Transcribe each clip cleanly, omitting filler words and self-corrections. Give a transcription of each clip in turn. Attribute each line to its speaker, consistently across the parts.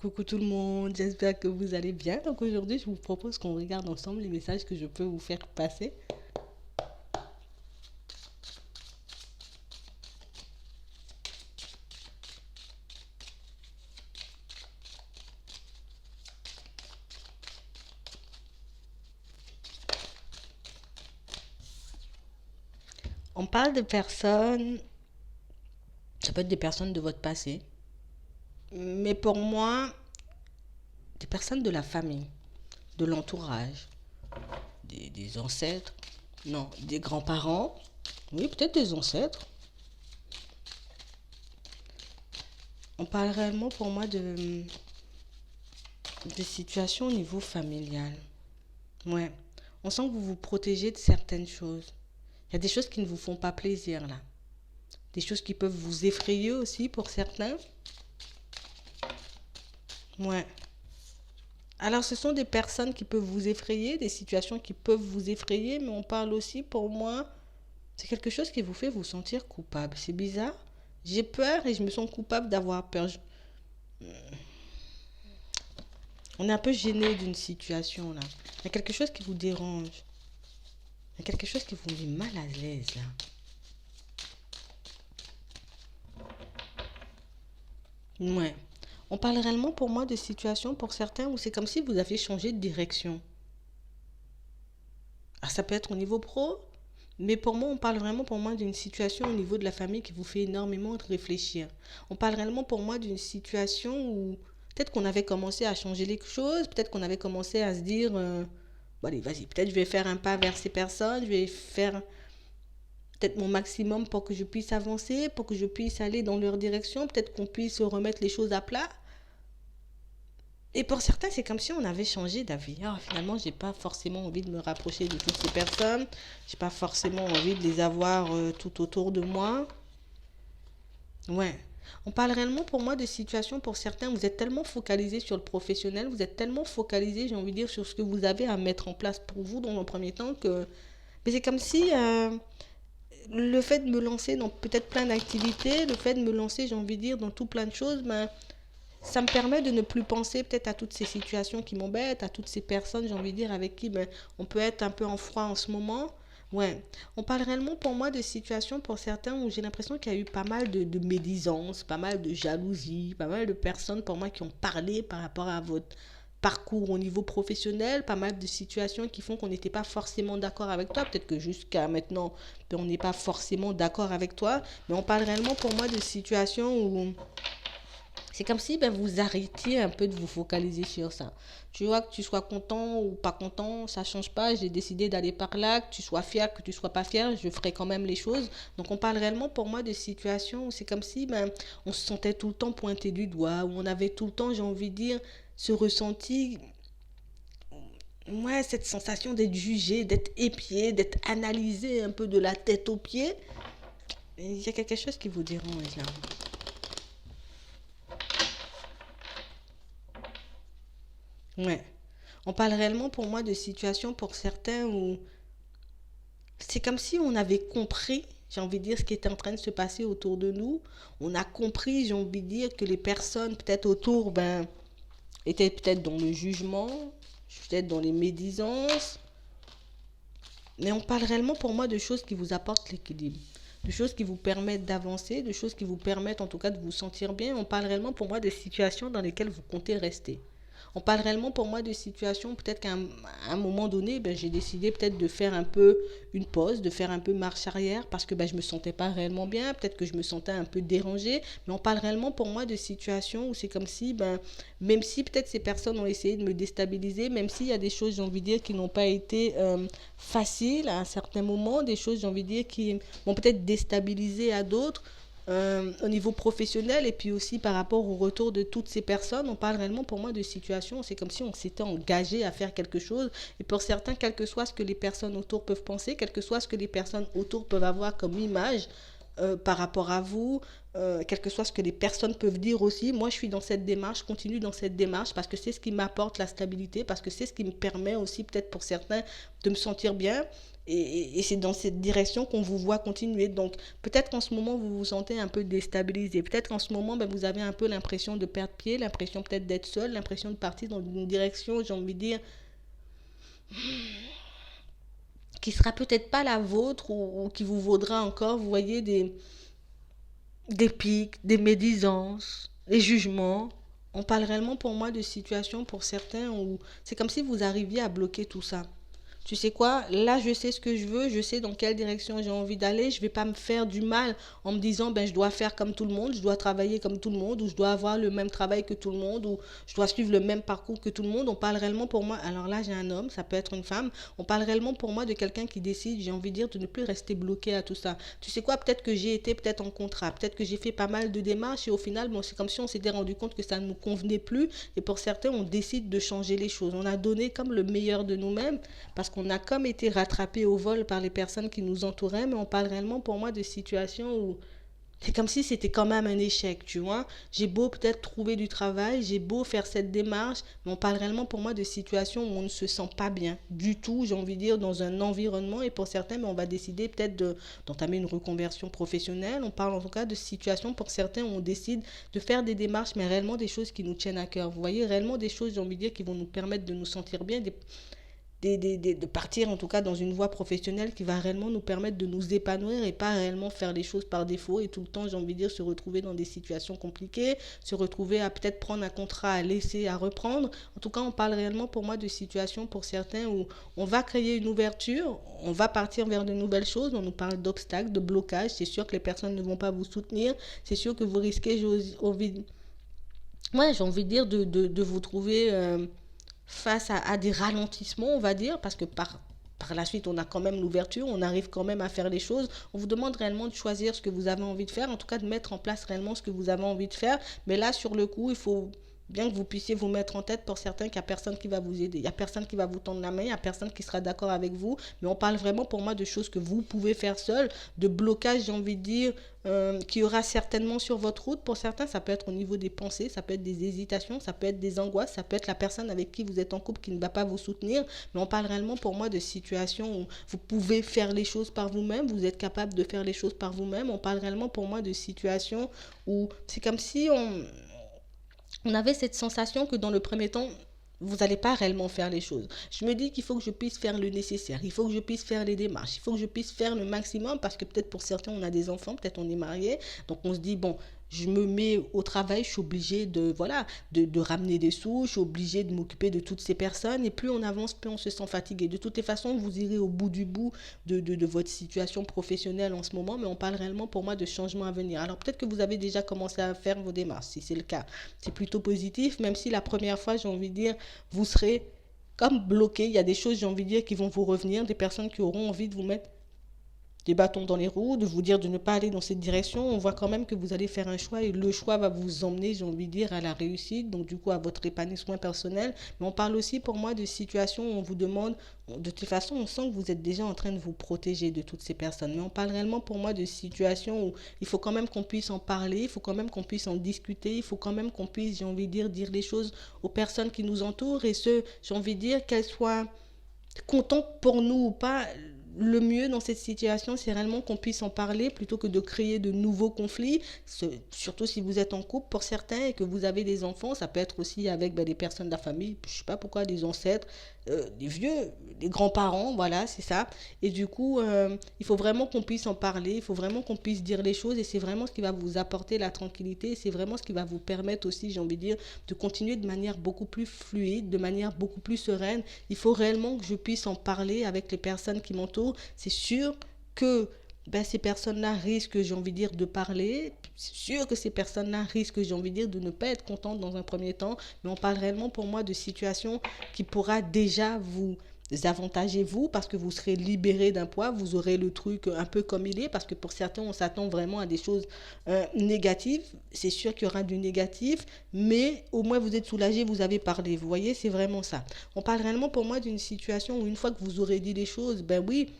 Speaker 1: Coucou tout le monde, j'espère que vous allez bien. Donc aujourd'hui, je vous propose qu'on regarde ensemble les messages que je peux vous faire passer. On parle de personnes, ça peut être des personnes de votre passé, mais pour moi, des personnes de la famille, de l'entourage, des ancêtres, non, des grands-parents, oui, peut-être des ancêtres. On parle réellement pour moi de situations au niveau familial. Ouais, on sent que vous vous protégez de certaines choses. Il y a des choses qui ne vous font pas plaisir là. Des choses qui peuvent vous effrayer aussi pour certains. Ouais. Alors ce sont des personnes qui peuvent vous effrayer, des situations qui peuvent vous effrayer, mais on parle aussi pour moi, c'est quelque chose qui vous fait vous sentir coupable. C'est bizarre. J'ai peur et je me sens coupable d'avoir peur. On est un peu gêné d'une situation là. Il y a quelque chose qui vous dérange. Il y a quelque chose qui vous met mal à l'aise là. Ouais. On parle réellement pour moi de situations pour certains où c'est comme si vous aviez changé de direction. Ah, ça peut être au niveau pro, mais pour moi, on parle vraiment pour moi d'une situation au niveau de la famille qui vous fait énormément réfléchir. On parle réellement pour moi d'une situation où peut-être qu'on avait commencé à changer les choses, peut-être qu'on avait commencé à se dire, bon allez, vas-y, peut-être je vais faire un pas vers ces personnes, je vais faire peut-être mon maximum pour que je puisse avancer, pour que je puisse aller dans leur direction, peut-être qu'on puisse remettre les choses à plat. Et pour certains, c'est comme si on avait changé d'avis. Ah, finalement, j'ai pas forcément envie de me rapprocher de toutes ces personnes. J'ai pas forcément envie de les avoir tout autour de moi. Ouais. On parle réellement pour moi de situations, pour certains, vous êtes tellement focalisé sur le professionnel, vous êtes tellement focalisé, j'ai envie de dire, sur ce que vous avez à mettre en place pour vous dans le premier temps que... Mais c'est comme si le fait de me lancer dans peut-être plein d'activités, le fait de me lancer, j'ai envie de dire, dans tout plein de choses, ben, ça me permet de ne plus penser peut-être à toutes ces situations qui m'embêtent, à toutes ces personnes, j'ai envie de dire, avec qui ben, on peut être un peu en froid en ce moment. Ouais, on parle réellement pour moi de situations pour certains où j'ai l'impression qu'il y a eu pas mal de médisance, pas mal de jalousie, pas mal de personnes pour moi qui ont parlé par rapport à votre parcours au niveau professionnel, pas mal de situations qui font qu'on n'était pas forcément d'accord avec toi. Peut-être que jusqu'à maintenant, ben, on n'est pas forcément d'accord avec toi, mais on parle réellement pour moi de situations où c'est comme si ben, vous arrêtiez un peu de vous focaliser sur ça. Tu vois, que tu sois content ou pas content, ça ne change pas. J'ai décidé d'aller par là, que tu sois fier, que tu ne sois pas fier, je ferai quand même les choses. Donc on parle réellement pour moi de situations où c'est comme si ben, on se sentait tout le temps pointé du doigt, où on avait tout le temps, j'ai envie de dire, ce ressenti, ouais, cette sensation d'être jugé, d'être épié, d'être analysé un peu de la tête aux pieds. Il y a quelque chose qui vous dérange là. Ouais. On parle réellement pour moi de situations pour certains où c'est comme si on avait compris, j'ai envie de dire, ce qui était en train de se passer autour de nous. On a compris, j'ai envie de dire, que les personnes peut-être autour ben, étaient peut-être dans le jugement, peut-être dans les médisances. Mais on parle réellement pour moi de choses qui vous apportent l'équilibre, de choses qui vous permettent d'avancer, de choses qui vous permettent en tout cas de vous sentir bien. On parle réellement pour moi de situations dans lesquelles vous comptez rester. On parle réellement pour moi de situations, peut-être qu'à un moment donné, ben, j'ai décidé peut-être de faire un peu une pause, de faire un peu marche arrière parce que ben, je ne me sentais pas réellement bien, peut-être que je me sentais un peu dérangée, mais on parle réellement pour moi de situations où c'est comme si, ben, même si peut-être ces personnes ont essayé de me déstabiliser, même s'il y a des choses, j'ai envie de dire, qui n'ont pas été faciles à un certain moment, des choses, j'ai envie de dire, qui m'ont peut-être déstabilisé à d'autres, au niveau professionnel et puis aussi par rapport au retour de toutes ces personnes, on parle réellement pour moi de situation, c'est comme si on s'était engagé à faire quelque chose et pour certains, quel que soit ce que les personnes autour peuvent penser, quel que soit ce que les personnes autour peuvent avoir comme image par rapport à vous, quel que soit ce que les personnes peuvent dire aussi. Moi, je suis dans cette démarche, je continue dans cette démarche parce que c'est ce qui m'apporte la stabilité, parce que c'est ce qui me permet aussi, peut-être pour certains, de me sentir bien. Et c'est dans cette direction qu'on vous voit continuer. Donc, peut-être qu'en ce moment, vous vous sentez un peu déstabilisé. Peut-être qu'en ce moment, ben, vous avez un peu l'impression de perdre pied, l'impression peut-être d'être seul, l'impression de partir dans une direction, j'ai envie de dire, qui sera peut-être pas la vôtre ou qui vous vaudra encore, vous voyez, des pics, des médisances, des jugements. On parle réellement pour moi de situations pour certains où c'est comme si vous arriviez à bloquer tout ça. Tu sais quoi, là je sais ce que je veux, je sais dans quelle direction j'ai envie d'aller, je ne vais pas me faire du mal en me disant ben je dois faire comme tout le monde, je dois travailler comme tout le monde, ou je dois avoir le même travail que tout le monde, ou je dois suivre le même parcours que tout le monde. On parle réellement pour moi, alors là j'ai un homme, ça peut être une femme, on parle réellement pour moi de quelqu'un qui décide, j'ai envie de dire, de ne plus rester bloqué à tout ça. Tu sais quoi, peut-être que j'ai été peut-être en contrat, peut-être que j'ai fait pas mal de démarches et au final, bon, c'est comme si on s'était rendu compte que ça ne nous convenait plus et pour certains, on décide de changer les choses. On a donné comme le meilleur de nous-mêmes parce qu'on a comme été rattrapé au vol par les personnes qui nous entouraient, mais on parle réellement pour moi de situations où c'est comme si c'était quand même un échec, tu vois. J'ai beau peut-être trouver du travail, j'ai beau faire cette démarche, mais on parle réellement pour moi de situations où on ne se sent pas bien du tout, j'ai envie de dire, dans un environnement. Et pour certains, mais on va décider peut-être d'entamer une reconversion professionnelle. On parle en tout cas de situations pour certains où on décide de faire des démarches, mais réellement des choses qui nous tiennent à cœur. Vous voyez, réellement des choses, j'ai envie de dire, qui vont nous permettre de nous sentir bien, de partir en tout cas dans une voie professionnelle qui va réellement nous permettre de nous épanouir et pas réellement faire les choses par défaut et tout le temps, j'ai envie de dire, se retrouver dans des situations compliquées, se retrouver à peut-être prendre un contrat à laisser, à reprendre. En tout cas, on parle réellement pour moi de situations pour certains où on va créer une ouverture, on va partir vers de nouvelles choses, on nous parle d'obstacles, de blocages, c'est sûr que les personnes ne vont pas vous soutenir, c'est sûr que vous risquez, j'ai envie de dire, de vous trouver face à des ralentissements, on va dire, parce que par la suite, on a quand même l'ouverture, on arrive quand même à faire les choses. On vous demande réellement de choisir ce que vous avez envie de faire, en tout cas de mettre en place réellement ce que vous avez envie de faire. Mais là, sur le coup, il faut bien que vous puissiez vous mettre en tête pour certains qu'il n'y a personne qui va vous aider, il n'y a personne qui va vous tendre la main, il n'y a personne qui sera d'accord avec vous. Mais on parle vraiment pour moi de choses que vous pouvez faire seul, de blocage, j'ai envie de dire, qui y aura certainement sur votre route. Pour certains, ça peut être au niveau des pensées, ça peut être des hésitations, ça peut être des angoisses, ça peut être la personne avec qui vous êtes en couple qui ne va pas vous soutenir. Mais on parle réellement pour moi de situations où vous pouvez faire les choses par vous-même, vous êtes capable de faire les choses par vous-même. On parle réellement pour moi de situations où c'est comme si on avait cette sensation que dans le premier temps, vous n'allez pas réellement faire les choses. Je me dis qu'il faut que je puisse faire le nécessaire, il faut que je puisse faire les démarches, il faut que je puisse faire le maximum parce que peut-être pour certains on a des enfants, peut-être on est marié, donc on se dit bon, je me mets au travail, je suis obligé de voilà de ramener des sous, je suis obligé de m'occuper de toutes ces personnes et plus on avance, plus on se sent fatigué. De toutes les façons, vous irez au bout du bout de votre situation professionnelle en ce moment, mais on parle réellement pour moi de changement à venir. Alors peut-être que vous avez déjà commencé à faire vos démarches, si c'est le cas. C'est plutôt positif, même si la première fois, j'ai envie de dire, vous serez comme bloqué. Il y a des choses, j'ai envie de dire, qui vont vous revenir, des personnes qui auront envie de vous mettre des bâtons dans les roues, de vous dire de ne pas aller dans cette direction. On voit quand même que vous allez faire un choix et le choix va vous emmener, j'ai envie de dire, à la réussite, donc du coup à votre épanouissement personnel. Mais on parle aussi pour moi de situations où on vous demande, de toute façon on sent que vous êtes déjà en train de vous protéger de toutes ces personnes. Mais on parle réellement pour moi de situations où il faut quand même qu'on puisse en parler, il faut quand même qu'on puisse en discuter, il faut quand même qu'on puisse, j'ai envie de dire les choses aux personnes qui nous entourent et j'ai envie de dire, qu'elles soient contentes pour nous ou pas. Le mieux dans cette situation, c'est réellement qu'on puisse en parler plutôt que de créer de nouveaux conflits, surtout si vous êtes en couple pour certains et que vous avez des enfants. Ça peut être aussi avec des personnes de la famille, je ne sais pas pourquoi, des ancêtres, des vieux, des grands-parents, voilà, c'est ça. Et du coup, il faut vraiment qu'on puisse en parler, il faut vraiment qu'on puisse dire les choses et c'est vraiment ce qui va vous apporter la tranquillité, c'est vraiment ce qui va vous permettre aussi, j'ai envie de dire, de continuer de manière beaucoup plus fluide, de manière beaucoup plus sereine. Il faut réellement que je puisse en parler avec les personnes qui m'entourent. C'est sûr que ces personnes-là risquent, j'ai envie de dire, de parler. C'est sûr que ces personnes-là risquent, j'ai envie de dire, de ne pas être contentes dans un premier temps. Mais on parle réellement pour moi de situations qui pourra déjà vous avantager vous parce que vous serez libéré d'un poids, vous aurez le truc un peu comme il est parce que pour certains on s'attend vraiment à des choses négatives, c'est sûr qu'il y aura du négatif mais au moins vous êtes soulagé, vous avez parlé, vous voyez, c'est vraiment ça. On parle réellement pour moi d'une situation où une fois que vous aurez dit les choses, ben oui,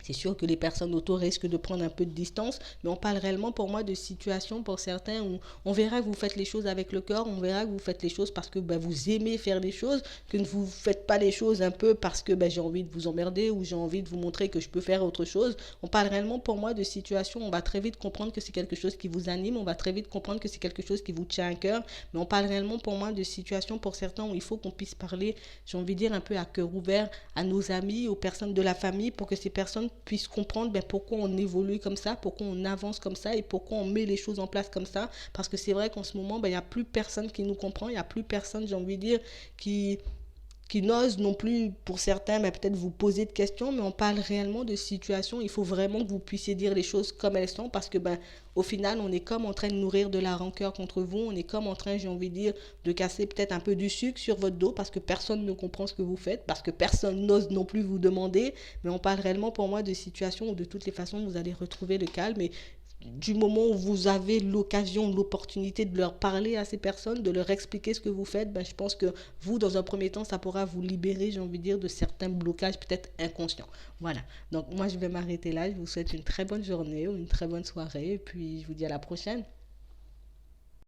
Speaker 1: C'est sûr que les personnes autour risquent de prendre un peu de distance, mais on parle réellement pour moi de situations pour certains où on verra que vous faites les choses avec le cœur, on verra que vous faites les choses parce que vous aimez faire les choses, que vous ne faites pas les choses un peu parce que j'ai envie de vous emmerder ou j'ai envie de vous montrer que je peux faire autre chose. On parle réellement pour moi de situations où on va très vite comprendre que c'est quelque chose qui vous anime, on va très vite comprendre que c'est quelque chose qui vous tient à cœur, mais on parle réellement pour moi de situations pour certains où il faut qu'on puisse parler, j'ai envie de dire un peu à cœur ouvert, à nos amis, aux personnes de la famille, pour que ces personnes puissent comprendre pourquoi on évolue comme ça, pourquoi on avance comme ça et pourquoi on met les choses en place comme ça. Parce que c'est vrai qu'en ce moment, il n'y a plus personne qui nous comprend, il n'y a plus personne, j'ai envie de dire, qui n'osent non plus, pour certains, peut-être vous poser de questions, mais on parle réellement de situations. Il faut vraiment que vous puissiez dire les choses comme elles sont, parce que au final, on est comme en train de nourrir de la rancœur contre vous, on est comme en train, j'ai envie de dire, de casser peut-être un peu du sucre sur votre dos, parce que personne ne comprend ce que vous faites, parce que personne n'ose non plus vous demander, mais on parle réellement pour moi de situations où de toutes les façons, vous allez retrouver le calme, et du moment où vous avez l'occasion, l'opportunité de leur parler à ces personnes, de leur expliquer ce que vous faites, je pense que vous, dans un premier temps, ça pourra vous libérer, j'ai envie de dire, de certains blocages peut-être inconscients. Voilà. Donc moi, je vais m'arrêter là. Je vous souhaite une très bonne journée ou une très bonne soirée. Et puis, je vous dis à la prochaine.